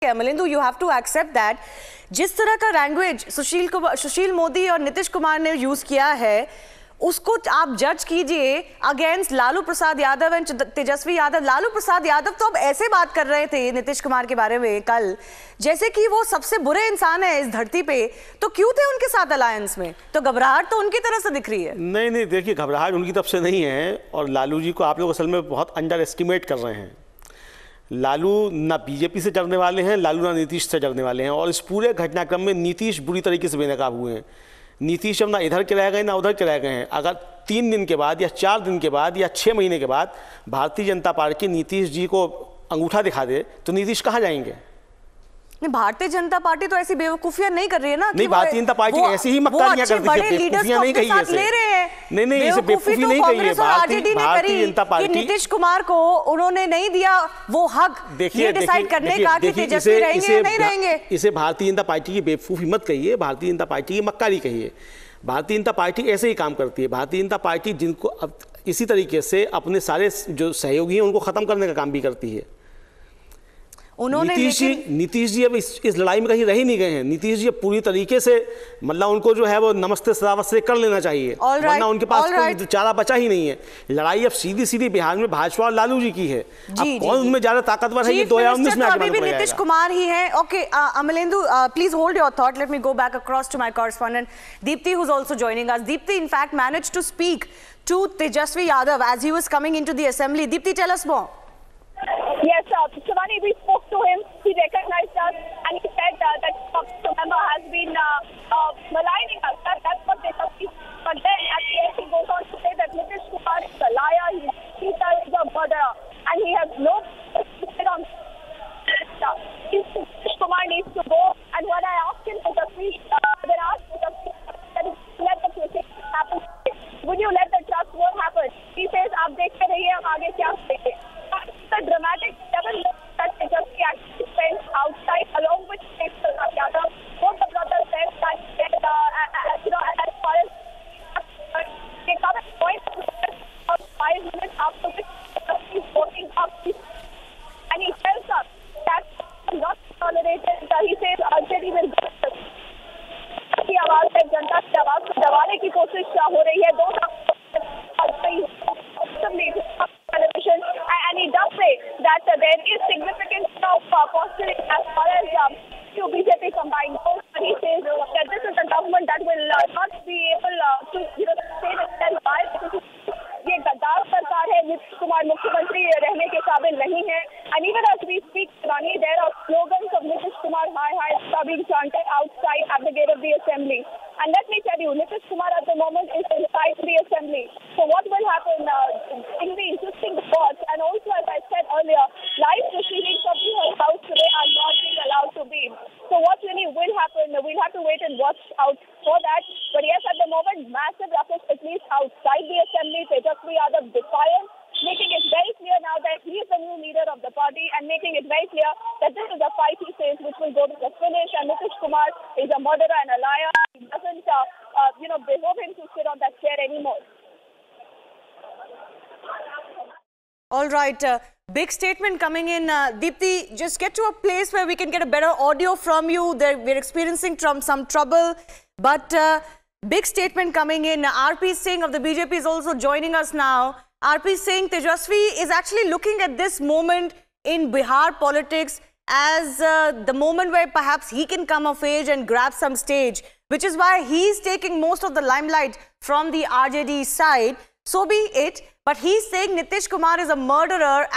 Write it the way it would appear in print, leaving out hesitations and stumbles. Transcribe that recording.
Amalendu, you have to accept that जिस तरह का लैंग्वेज सुशील मोदी और नीतीश कुमार ने यूज किया है उसको आप जज कीजिए अगेंस्ट लालू प्रसाद यादव एंड तेजस्वी यादव। लालू प्रसाद यादव तो अब ऐसे बात कर रहे थे नीतीश कुमार के बारे में कल जैसे कि वो सबसे बुरे इंसान है इस धरती पे, तो क्यों थे उनके साथ अलायंस में? तो घबराहट तो उनकी तरह से दिख रही है। नहीं, देखिए घबराहट उनकी तरफ से नहीं है और लालू जी को आप लोग असल में बहुत अंडर एस्टिमेट कर रहे हैं। लालू ना बीजेपी से डरने वाले हैं, लालू ना नीतीश से डरने वाले हैं और इस पूरे घटनाक्रम में नीतीश बुरी तरीके से बेनकाब हुए हैं। नीतीश अब ना इधर के रह गए ना उधर के रह गए हैं। अगर 3 दिन के बाद या 4 दिन के बाद या 6 महीने के बाद भारतीय जनता पार्टी नीतीश जी को अंगूठा दिखा दे तो नीतीश कहाँ जाएंगे? भारतीय जनता पार्टी तो ऐसी बेवकूफियां नहीं कर रही है ना। नहीं, भारतीय जनता पार्टी ऐसी ही मक्कारियां करती है, बेवकूफियां नहीं कही है। नहीं, इसे बेवकूफी नहीं कही है। भारतीय जनता पार्टी नीतीश कुमार को उन्होंने नहीं दिया वो हक ये डिसाइड करने का कि तेजस्वी रहेंगे या नहीं रहेंगे। इसे भारतीय जनता पार्टी की बेवकूफी मत कहिए, भारतीय जनता पार्टी की मक्कारी कहिए। भारतीय जनता पार्टी ऐसे ही काम करती है। भारतीय जनता पार्टी जिनको इसी तरीके से अपने सारे जो सहयोगी हैं उनको खत्म करने का काम भी करती है। नीतीश जी अब इस लड़ाई में कहीं रह ही नहीं गए हैं। नीतीश जी पूरी तरीके से मतलब उनको जो है वो नमस्ते सदावत से कर लेना चाहिए, वरना उनके पास कोई चारा बचा ही नहीं है। लड़ाई अब सीधी बिहार में भाजपा और लालू जी की है। अब कौन उनमें ज्यादा ताकतवर है ये 2019 में अभी भी नीतीश कुमार ही है। Okay Amalendu, please hold your thought, let me go back across to my correspondent Deepti who is also joining us. Deepti in fact managed to speak to Tejasvi Yadav as he was coming into the assembly. Deepti, tell us more. Yes, Shivani, we spoke to him. He recognized us and he said that the member has been maligning us. That's what they said. But then at the end he goes on to say that Nitish Kumar is a liar, he's a murderer, and he has no sit on. Nitish Kumar needs to go. And when I asked him let the process happen, would you let the trust war happen? He says, "आप देखते रहिए, हम आगे क्या करेंगे." The dramatic double look that Tejasvi actually spent outside along with Tejas Yadav. Both the brothers said that as far as they come at point of 5 minutes after which he's walking up and he tells us that's not tolerated. He says urgently will की आवाज है, जनता की आवाज को दबाने की कोशिश हो रही है। 2 television, and he does say that there is significance of posturing as far as to BJP combined votes. But he says that this is a government that will not be able to save itself by ये गद्दार सरकार है। नीतीश कुमार मुख्यमंत्री रहने के काबिल नहीं है। And even as we speak, Shivani, there are slogans of Nitish Kumar hi are being chanted outside at the gate of the assembly. And let me tell you, Nitish Kumar at the moment is inside the assembly. So what will happen? It will be interesting to watch. And also, as I said earlier, live proceedings of the House today are not being allowed to be. So what really will happen? We'll have to wait and watch out for that. But yes, at the moment, massive ruckus at least outside the assembly. Tejasvi Yadav defiant, making it very clear now that he is the new leader of the party and making it very clear that this is a fight, he says, which will go to the finish. And Nitish Kumar is a murderer and a liar. He doesn't, behove him to sit on that chair anymore. All right, big statement coming in. Deepti, just get to a place where we can get a better audio from you. We're experiencing some trouble, but big statement coming in. RP Singh of the BJP is also joining us now. RP Singh, Tejasvi is actually looking at this moment in Bihar politics as the moment where perhaps he can come of age and grab some stage, which is why he's taking most of the limelight from the RJD side. So be it, but he's saying Nitish Kumar is a murderer.